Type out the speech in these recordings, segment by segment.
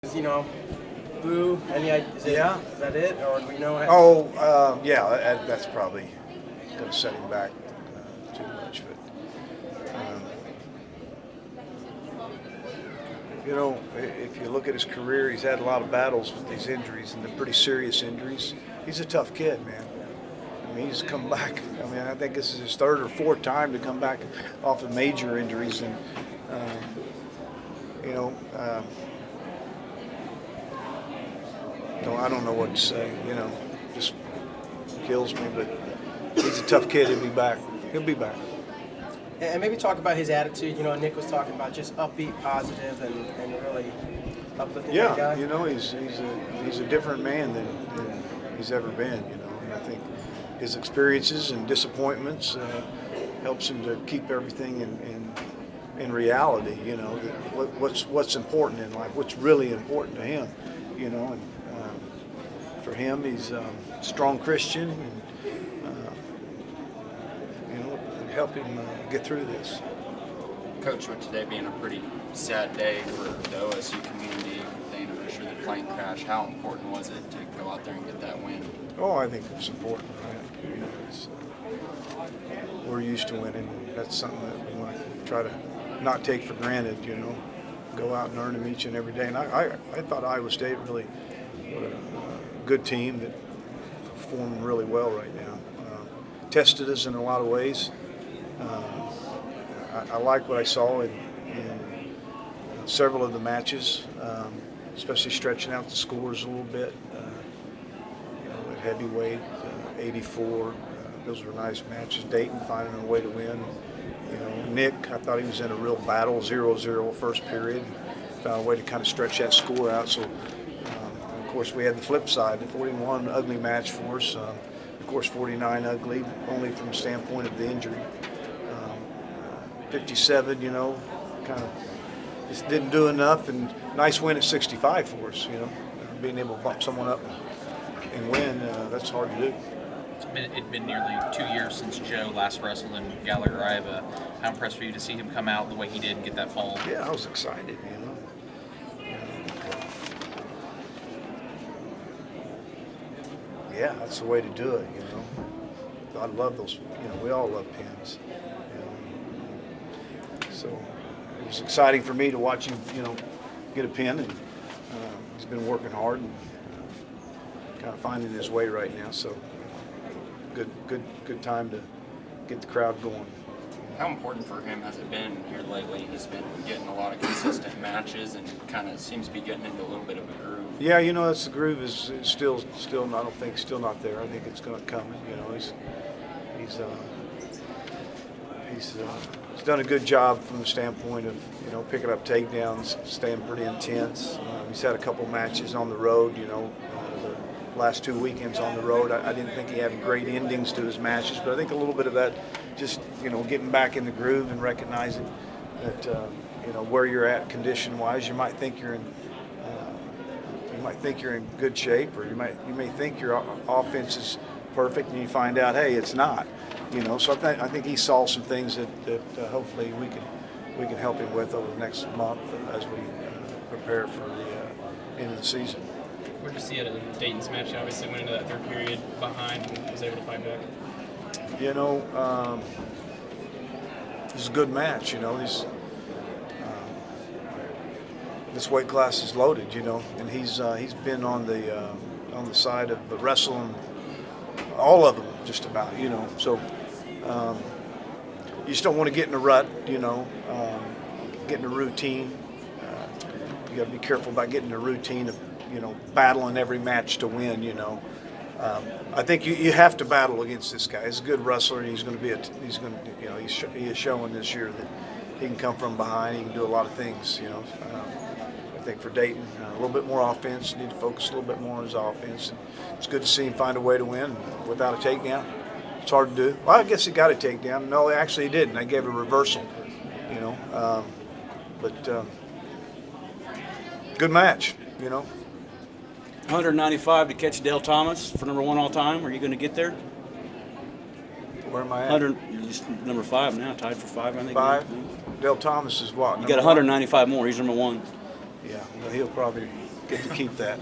You know, Boo, Yeah. Is that it? Or do we know? Yeah, that's probably going to set him back too much. But, if you look at his career, he's had a lot of battles with these injuries, and they're pretty serious injuries. He's a tough kid, man. I mean, he's come back. I mean, I think this is his third or fourth time to come back off of major injuries. And, you know, no, I don't know what to say. Just kills me. But he's a tough kid. He'll be back. He'll be back. And maybe talk about his attitude. You know, Nick was talking about just upbeat, positive, and really uplifting that guy. Yeah, he's a different man than he's ever been. And I think his experiences and disappointments helps him to keep everything in reality. What's important in life, what's really important to him. And for him, he's a strong Christian, and help him get through this. Coach, with today being a pretty sad day for the OSU community, the anniversary of the plane crash, how important was it to go out there and get that win? Oh, I think it's important. Right? We're used to winning. That's something that we want to try to not take for granted. Go out and earn them each and every day. And I thought Iowa State really a good team that performing really well right now. Tested us in a lot of ways. I like what I saw in several of the matches, especially stretching out the scores a little bit. At heavyweight, 84, those were nice matches. Dayton finding a way to win. Nick, I thought he was in a real battle, 0-0 first period. Found a way to kind of stretch that score out. So, of course, we had the flip side, the 41 ugly match for us. Of course, 49 ugly, only from the standpoint of the injury. 57, kind of just didn't do enough, and nice win at 65 for us, being able to bump someone up and win, that's hard to do. It'd been nearly 2 years since Joe last wrestled in Gallagher-Iva. How impressed were you to see him come out the way he did and get that fall? Yeah, I was excited, Yeah, that's the way to do it, I love those, we all love pins. So it was exciting for me to watch him, get a pin, and he's been working hard and kind of finding his way right now. So good time to get the crowd going. How important for him has it been here lately? He's been getting a lot of consistent matches and kind of seems to be getting into a little bit of a groove. Yeah, that's the groove is still I don't think still not there. I think it's going to come. He's done a good job from the standpoint of picking up takedowns, staying pretty intense. He's had a couple matches on the road. The last 2 weekends on the road. I didn't think he had great endings to his matches, but I think a little bit of that, just getting back in the groove and recognizing that where you're at condition-wise. You might think you're in good shape, or you may think your offense is perfect, and you find out, hey, it's not. So I think he saw some things that hopefully we can help him with over the next month as we prepare for the end of the season. We're just seeing Dayton's match. Obviously, went into that third period behind and was able to fight back. It was a good match. This weight class is loaded. And he's been on the side of the wrestling, all of them just about. So. You just don't want to get in a rut, get in a routine. You got to be careful about getting in a routine of, battling every match to win. I think you have to battle against this guy. He's a good wrestler, and he is showing this year that he can come from behind. He can do a lot of things. I think for Dayton, a little bit more offense. Need to focus a little bit more on his offense. And it's good to see him find a way to win without a takedown. It's hard to do. Well, I guess he got a takedown. No, actually he didn't. I gave a reversal, But good match, 195 to catch Dale Thomas for number 1 all time. Are you going to get there? Where am I at? 100. You're just number 5 now, tied for 5, I think. 5. Dale Thomas is what? You got 195 more. He's number 1. Yeah, well, he'll probably Get to keep that.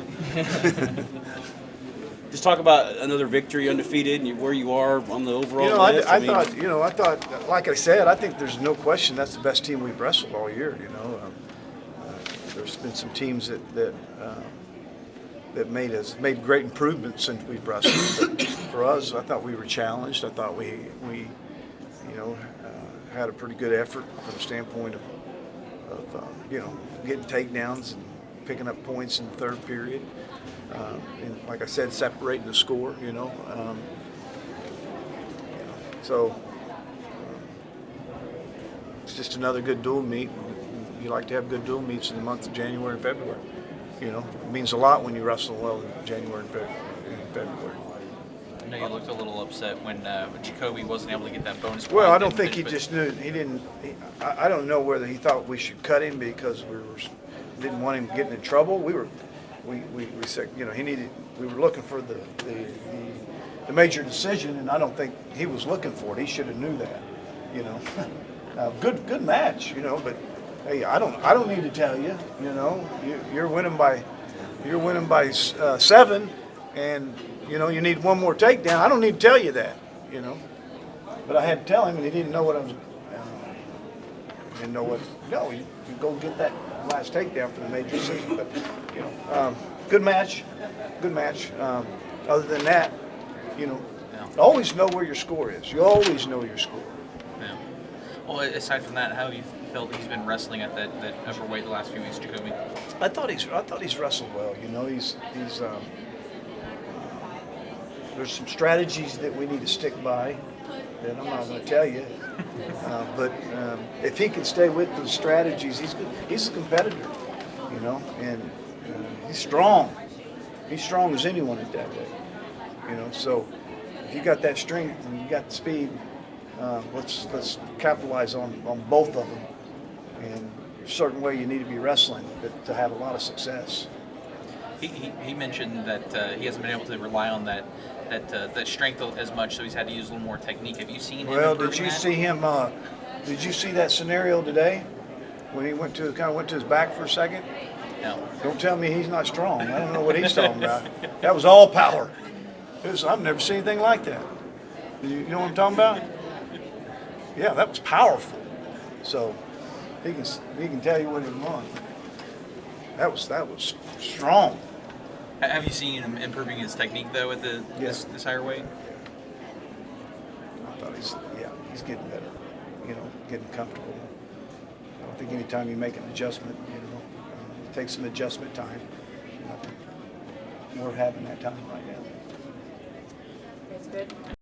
Just talk about another victory, undefeated, and where you are on the overall You know, list. I mean, thought, like I said, I think there's no question that's the best team we've wrestled all year. You know, there's been some teams that made great improvements since we've wrestled. But for us, I thought we were challenged. I thought we had a pretty good effort from the standpoint of getting takedowns and picking up points in the third period. And like I said, separating the score, So it's just another good dual meet. You like to have good dual meets in the month of January and February. It means a lot when you wrestle well in January and February. I know you looked a little upset when Jacoby wasn't able to get that bonus point. Well, I don't think he just knew. He didn't. I don't know whether he thought we should cut him because didn't want him getting in trouble. We said, he needed. We were looking for the major decision, and I don't think he was looking for it. He should have knew that. Good match. But hey, I don't need to tell you. You're winning by 7, and you need one more takedown. I don't need to tell you that. But I had to tell him, and he didn't know what I was. Didn't know what. No, you go get that last takedown for the major decision. But good match. Other than that, always know where your score is. You always know your score. Yeah. Well, aside from that, how have you felt he's been wrestling at that upper weight the last few weeks, Jacoby? I thought he's wrestled well. He's there's some strategies that we need to stick by that I'm not going to tell you. But if he can stay with the strategies, he's good. He's a competitor, and he's strong. He's strong as anyone at that weight, So if you got that strength and you got the speed, let's capitalize on both of them. And a certain way you need to be wrestling to have a lot of success. He mentioned that he hasn't been able to rely on that strength as much, so he's had to use a little more technique. Have you seen him? Well, did you see him? Did you see that scenario today when he went to his back for a second? No. Don't tell me he's not strong. I don't know what he's talking about. That was all power. I've never seen anything like that. You know what I'm talking about? Yeah, that was powerful. So he can tell you what he wants. That was strong. Have you seen him improving his technique though at this higher weight? I thought he's getting better. Getting comfortable. I don't think anytime you make an adjustment, it takes some adjustment time. We're having that time right now. That's good.